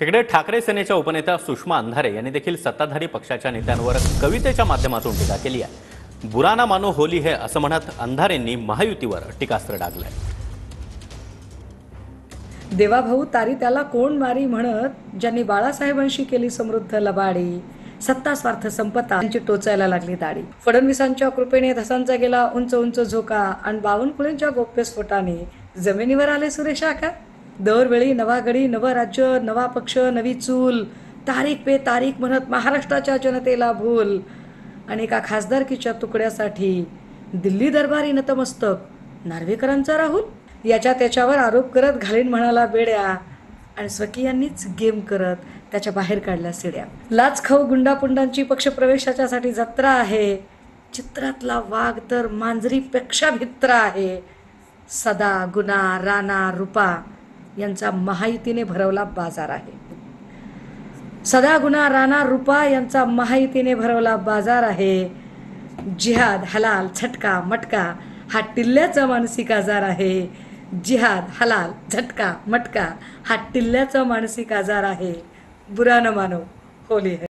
इकडे ठाकरे सेनेच्या उपनेत्या सुषमा अंधारे यांनी देखील सत्ताधारी पक्षाच्या नेत्यांवर कवितेच्या माध्यमातून टीका केली आहे। बुरा ना मानो होली है असं म्हणत अंधारेंनी महायुतीवर टीकास्त्र डागलंय। देवाभाऊ तारी त्याला कोण मारी म्हणत ज्यांनी बाळासाहेबांशी केली समृद्ध लबाडी, सत्ता स्वार्थ संपता यांची टोचायला लागली दाढी। फडणवीसांच्या कृपेने धसांचा गेला उंच उंच झोका आणि बावनकुळेंच्या गोप्यस्फोटाने जमिनीवर आले सुरेश आका। दरवेळी नवा गडी, नवं राज्य, नवा पक्ष, नवी चूल, तारीख पे तारीख म्हणत महाराष्ट्राच्या जनतेला भूल आणि एका खासदारकीच्या तुकड्यासाठी दिल्ली दरबारी नतमस्तक नार्वेकरांचा राहुल। याच्या त्याच्यावर आरोप करत घालीन म्हणाला बेड्या आणि स्वकीयांनीच गेम करत त्याच्या बाहेर काढल्या सिड्या। लाच खाऊ गुंडापुंडांची पक्षप्रवेशाच्यासाठी जत्रा आहे, चित्रातला वाघ तर मांजरीपेक्षा भित्रा आहे। सदा, गुना, राणा, रूपा यांचा महायुतीने भरवला बाजार आहे। सदा, गुना, राणा, रूपा यांचा महायुतीने भरवला बाजार आहे। जिहाद, हलाल, झटका, मटका हा टिल्ल्याचा मानसिक आजार आहे। जिहाद, हलाल, झटका, मटका हा टिल्ल्याचा मानसिक आजार आहे। बुरा न मानो होली है।